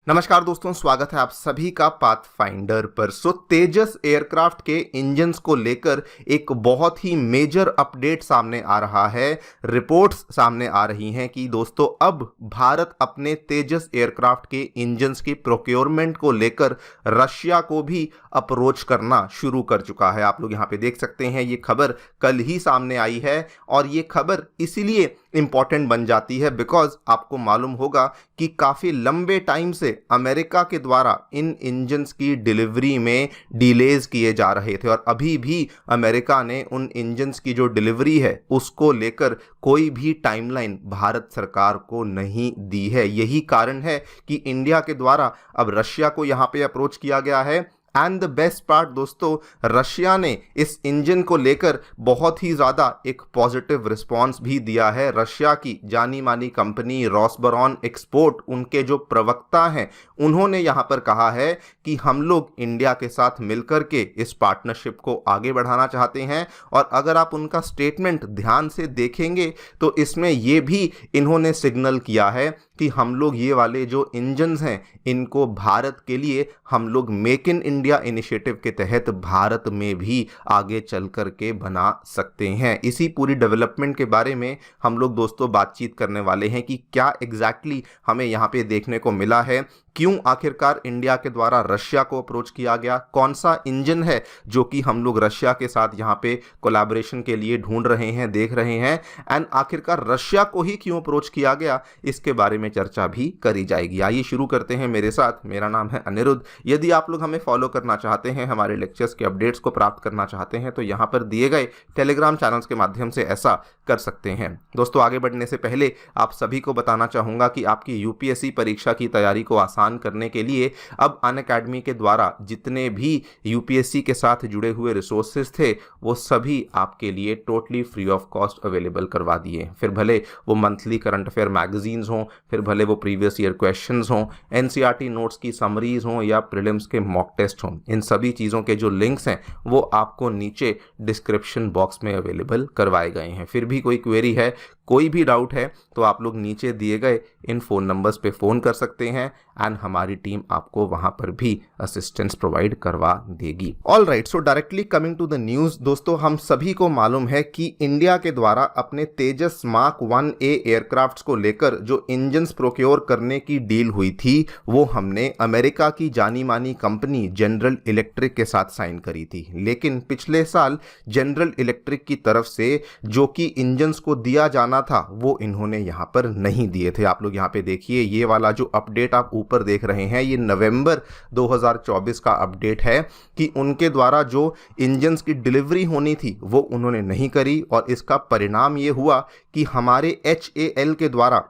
नमस्कार दोस्तों, स्वागत है आप सभी का पाथफाइंडर पर। तेजस एयरक्राफ्ट के इंजन्स को लेकर एक बहुत ही मेजर अपडेट सामने आ रहा है। रिपोर्ट्स सामने आ रही हैं कि दोस्तों अब भारत अपने तेजस एयरक्राफ्ट के इंजन्स की प्रोक्योरमेंट को लेकर रशिया को भी अप्रोच करना शुरू कर चुका है। आप लोग यहाँ पे देख सकते हैं, ये खबर कल ही सामने आई है और ये खबर इसीलिए इंपॉर्टेंट बन जाती है बिकॉज आपको मालूम होगा कि काफ़ी लंबे टाइम से अमेरिका के द्वारा इन इंजन्स की डिलीवरी में डिलेज किए जा रहे थे और अभी भी अमेरिका ने उन इंजन्स की जो डिलीवरी है उसको लेकर कोई भी टाइमलाइन भारत सरकार को नहीं दी है। यही कारण है कि इंडिया के द्वारा अब रशिया को यहाँ पे अप्रोच किया गया है। एंड द बेस्ट पार्ट दोस्तों, रशिया ने इस इंजन को लेकर बहुत ही ज़्यादा एक पॉजिटिव रिस्पांस भी दिया है। रशिया की जानी मानी कंपनी रॉसबरॉन एक्सपोर्ट, उनके जो प्रवक्ता हैं, उन्होंने यहाँ पर कहा है कि हम लोग इंडिया के साथ मिलकर के इस पार्टनरशिप को आगे बढ़ाना चाहते हैं। और अगर आप उनका स्टेटमेंट ध्यान से देखेंगे तो इसमें ये भी इन्होंने सिग्नल किया है कि हम लोग ये वाले जो इंजन्स हैं इनको भारत के लिए हम लोग मेक इन इंडिया इनिशिएटिव के तहत भारत में भी आगे चल कर के बना सकते हैं। इसी पूरी डेवलपमेंट के बारे में हम लोग दोस्तों बातचीत करने वाले हैं कि क्या एग्जैक्टली हमें यहाँ पे देखने को मिला है, क्यों आखिरकार इंडिया के द्वारा रशिया को अप्रोच किया गया, कौन सा इंजन है जो कि हम लोग रशिया के साथ यहाँ पे कोलैबोरेशन के लिए ढूंढ रहे हैं, देख रहे हैं, एंड आखिरकार रशिया को ही क्यों अप्रोच किया गया, इसके बारे में चर्चा भी करी जाएगी। आइए शुरू करते हैं मेरे साथ। मेरा नाम है अनिरुद्ध। यदि आप लोग हमें फॉलो करना चाहते हैं, हमारे लेक्चर्स के अपडेट्स को प्राप्त करना चाहते हैं तो यहाँ पर दिए गए टेलीग्राम चैनल्स के माध्यम से ऐसा कर सकते हैं। दोस्तों, आगे बढ़ने से पहले आप सभी को बताना चाहूँगा कि आपकी यूपीएससी परीक्षा की तैयारी को आसान करने के लिए अब अनअकैडमी के द्वारा जितने भी यूपीएससी के साथ जुड़े हुए रिसोर्सेज थे वो सभी आपके लिए totally free of cost available करवा दिए। फिर भले वो मंथली करंट अफेयर मैगजीन्स हों, फिर भले वो प्रीवियस ईयर क्वेश्चंस हों, एनसीईआरटी नोट्स की समरीज हों या प्रीलिम्स के मॉक टेस्ट हों, इन सभी चीज़ों के जो लिंक्स हैं वो आपको नीचे डिस्क्रिप्शन बॉक्स में अवेलेबल करवाए गए हैं। फिर भी कोई क्वेरी है, कोई भी डाउट है तो आप लोग नीचे दिए गए इन फ़ोन नंबर्स पे फ़ोन कर सकते हैं एंड हमारी टीम आपको वहां पर भी असिस्टेंस प्रोवाइड करवा देगी। All right, so directly coming to the news दोस्तों, हम सभी को मालूम है कि इंडिया के द्वारा अपने तेजस मार्क 1A एयरक्राफ्ट्स को लेकर जो इंजन्स प्रोक्योर करने की डील हुई थी वो हमने अमेरिका की जानी मानी कंपनी जनरल इलेक्ट्रिक के साथ साइन करी थी। लेकिन पिछले साल जनरल इलेक्ट्रिक की तरफ से जो कि इंजन्स को दिया जाना था वो इन्होंने यहां पर नहीं दिए थे। आप लोग यहां पे देखिए, ये वाला जो अपडेट आप ऊपर देख रहे हैं ये नवंबर 2024 का अपडेट है कि उनके द्वारा जो इंजन्स की डिलीवरी होनी थी वो उन्होंने नहीं करी और इसका परिणाम ये हुआ कि हमारे HAL के द्वारा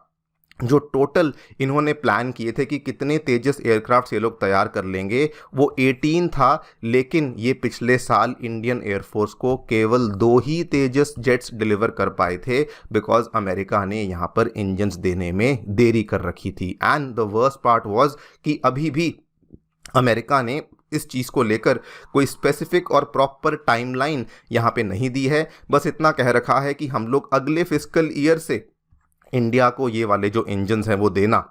जो टोटल इन्होंने प्लान किए थे कि कितने तेजस एयरक्राफ्ट ये लोग तैयार कर लेंगे वो 18 था, लेकिन ये पिछले साल इंडियन एयरफोर्स को केवल 2 ही तेजस जेट्स डिलीवर कर पाए थे बिकॉज अमेरिका ने यहाँ पर इंजन्स देने में देरी कर रखी थी। And the worst part was कि अभी भी अमेरिका ने इस चीज़ को लेकर कोई स्पेसिफिक और प्रॉपर टाइमलाइन यहाँ पे नहीं दी है। बस इतना कह रखा है कि हम लोग अगले फिस्कल ईयर से इंडिया को ये वाले जो इंजन्स हैं वो देना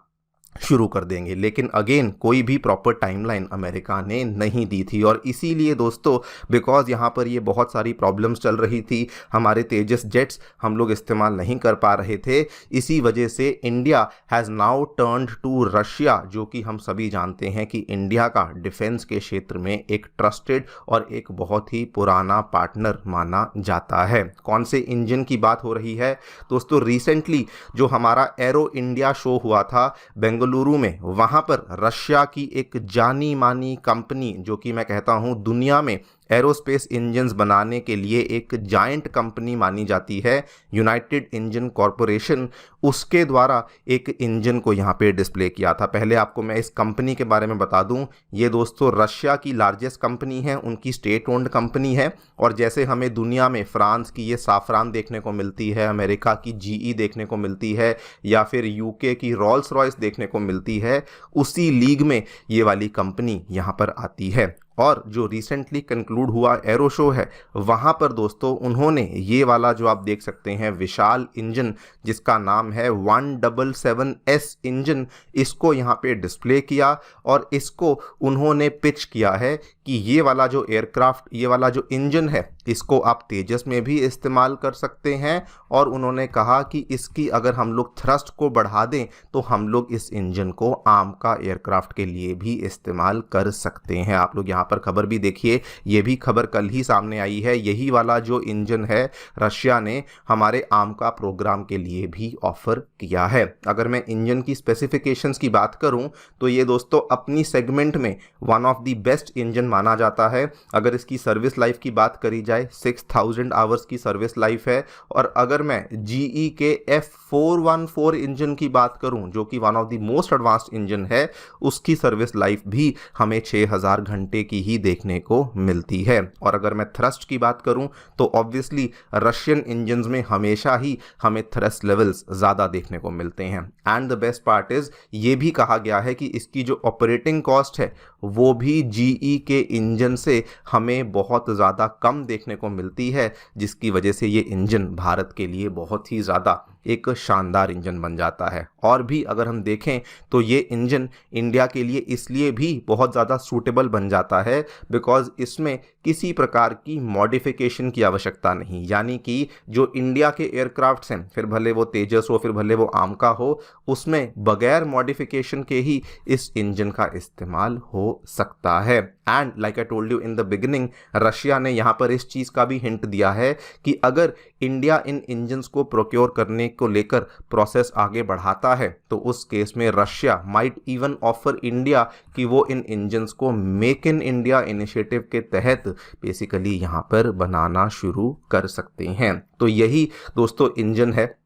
शुरू कर देंगे। लेकिन अगेन कोई भी प्रॉपर टाइमलाइन अमेरिका ने नहीं दी थी और इसीलिए दोस्तों बिकॉज यहाँ पर ये बहुत सारी प्रॉब्लम्स चल रही थी, हमारे तेजस जेट्स हम लोग इस्तेमाल नहीं कर पा रहे थे, इसी वजह से India has now turned to Russia, जो कि हम सभी जानते हैं कि इंडिया का डिफेंस के क्षेत्र में एक ट्रस्टेड और एक बहुत ही पुराना पार्टनर माना जाता है। कौन से इंजन की बात हो रही है दोस्तों? रिसेंटली जो हमारा एरो इंडिया शो हुआ था बेंगलुरु में, वहां पर रशिया की एक जानी मानी कंपनी जो कि मैं कहता हूं दुनिया में एरोस्पेस इंजन्स बनाने के लिए एक जायंट कंपनी मानी जाती है, यूनाइटेड इंजन कॉरपोरेशन, उसके द्वारा एक इंजन को यहाँ पे डिस्प्ले किया था। पहले आपको मैं इस कंपनी के बारे में बता दूं, ये दोस्तों रशिया की लार्जेस्ट कंपनी है, उनकी स्टेट ओन्ड कंपनी है। और जैसे हमें दुनिया में फ्रांस की ये साफरान देखने को मिलती है, अमेरिका की GE देखने को मिलती है या फिर UK की रॉल्स रॉयस देखने को मिलती है, उसी लीग में ये वाली कंपनी यहाँ पर आती है। और जो रिसेंटली कंक्लूड हुआ एरो शो है वहाँ पर दोस्तों उन्होंने ये वाला जो आप देख सकते हैं विशाल इंजन जिसका नाम है 177S इंजन, इसको यहाँ पे डिस्प्ले किया और इसको उन्होंने पिच किया है कि ये वाला जो एयरक्राफ्ट, ये वाला जो इंजन है, इसको आप तेजस में भी इस्तेमाल कर सकते हैं। और उन्होंने कहा कि इसकी अगर हम लोग थ्रस्ट को बढ़ा दें तो हम लोग इस इंजन को आर्म का एयरक्राफ्ट के लिए भी इस्तेमाल कर सकते हैं। आप लोग यहाँ पर खबर भी देखिए, ये भी खबर कल ही सामने आई है। यही वाला जो इंजन है रशिया ने हमारे आर्म का प्रोग्राम के लिए भी ऑफर किया है। अगर मैं इंजन की स्पेसिफिकेशंस की बात करूं तो ये दोस्तों अपनी सेगमेंट में one of the best engine माना जाता है। अगर इसकी सर्विस लाइफ की बात करी जाए 6000 आवर्स की सर्विस लाइफ है। और अगर मैं GE के F414 इंजन की बात करूं जो कि one of the most advanced engine है, उसकी सर्विस लाइफ भी हमें 6000 घंटे की ही देखने को मिलती है। और अगर मैं थ्रस्ट की बात करूं तो ऑब्वियसली रशियन इंजन्स में हमेशा ही हमें थ्रस्ट लेवल्स ज़्यादा देखने को मिलते हैं। And the best part is ये भी कहा गया है कि इसकी जो ऑपरेटिंग कॉस्ट है वो भी GE के इंजन से हमें बहुत ज़्यादा कम देखने को मिलती है, जिसकी वजह से ये इंजन भारत के लिए बहुत ही ज़्यादा एक शानदार इंजन बन जाता है। और भी अगर हम देखें तो ये इंजन इंडिया के लिए इसलिए भी बहुत ज़्यादा सूटेबल बन जाता है बिकॉज इसमें किसी प्रकार की मॉडिफिकेशन की आवश्यकता नहीं, यानी कि जो इंडिया के एयरक्राफ्ट्स हैं, फिर भले वो तेजस हो फिर भले वो आर्म का हो, उसमें बगैर मॉडिफिकेशन के ही इस इंजन का इस्तेमाल हो सकता है। And like I told you in the beginning, Russia ने यहाँ पर इस चीज़ का भी हिंट दिया है कि अगर इंडिया इन इंजन्स को प्रोक्योर करने को लेकर प्रोसेस आगे बढ़ाता है तो उस केस में Russia might even offer India कि वो इन इंजन्स को मेक इन इंडिया इनिशिएटिव के तहत बेसिकली यहाँ पर बनाना शुरू कर सकते हैं। तो यही दोस्तों इंजन है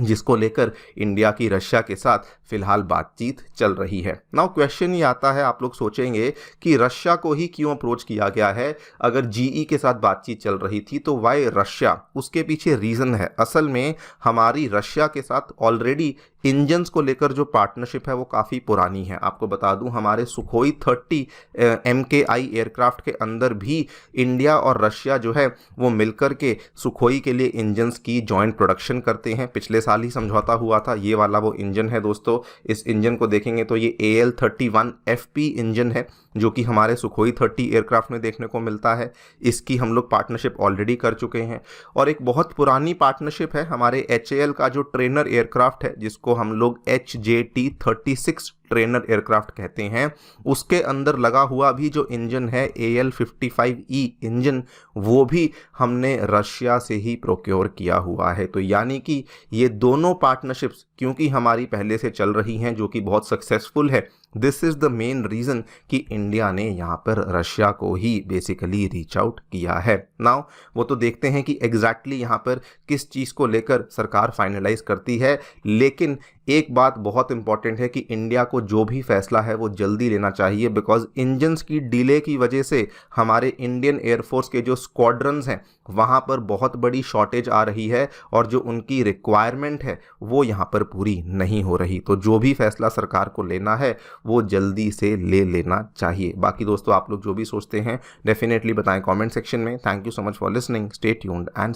जिसको लेकर इंडिया की रशिया के साथ फिलहाल बातचीत चल रही है। नाउ क्वेश्चन ये आता है, आप लोग सोचेंगे कि रशिया को ही क्यों अप्रोच किया गया है? अगर GE के साथ बातचीत चल रही थी तो वाई रशिया? उसके पीछे रीज़न है, असल में हमारी रशिया के साथ ऑलरेडी इंजन्स को लेकर जो पार्टनरशिप है वो काफ़ी पुरानी है। आपको बता दूं हमारे सुखोई 30 MKI एयरक्राफ्ट के अंदर भी इंडिया और रशिया जो है वो मिलकर के सुखोई के लिए इंजन्स की जॉइंट प्रोडक्शन करते हैं। पिछले साल ही समझौता हुआ था। ये वाला वो इंजन है दोस्तों। इस इंजन को देखेंगे तो ये AL31FP इंजन है जो कि हमारे सुखोई 30 एयरक्राफ्ट में देखने को मिलता है। इसकी हम लोग पार्टनरशिप ऑलरेडी कर चुके हैं। और एक बहुत पुरानी पार्टनरशिप है हमारे HAL का जो ट्रेनर एयरक्राफ्ट है, जिसको हम लोग HJT-36 ट्रेनर एयरक्राफ्ट कहते हैं, उसके अंदर लगा हुआ भी जो इंजन है AL55E इंजन, वो भी हमने रशिया से ही प्रोक्योर किया हुआ है। तो यानी कि ये दोनों पार्टनरशिप्स क्योंकि हमारी पहले से चल रही हैं जो कि बहुत सक्सेसफुल है, this is the main reason कि इंडिया ने यहाँ पर रशिया को ही बेसिकली रीच आउट किया है। नाउ वो तो देखते हैं कि एग्जैक्टली यहाँ पर किस चीज़ को लेकर सरकार फाइनलाइज करती है, लेकिन एक बात बहुत इंपॉर्टेंट है कि इंडिया को जो भी फैसला है वो जल्दी लेना चाहिए बिकॉज इंजन्स की डिले की वजह से हमारे इंडियन एयरफोर्स के जो स्क्वाड्रन्स हैं वहाँ पर बहुत बड़ी शॉर्टेज आ रही है और जो उनकी रिक्वायरमेंट है वो यहाँ पर पूरी नहीं हो रही। तो जो भी फैसला सरकार को लेना है वो जल्दी से ले लेना चाहिए। बाकी दोस्तों आप लोग जो भी सोचते हैं डेफिनेटली बताएं कमेंट सेक्शन में। Thank you so much for listening, stay tuned and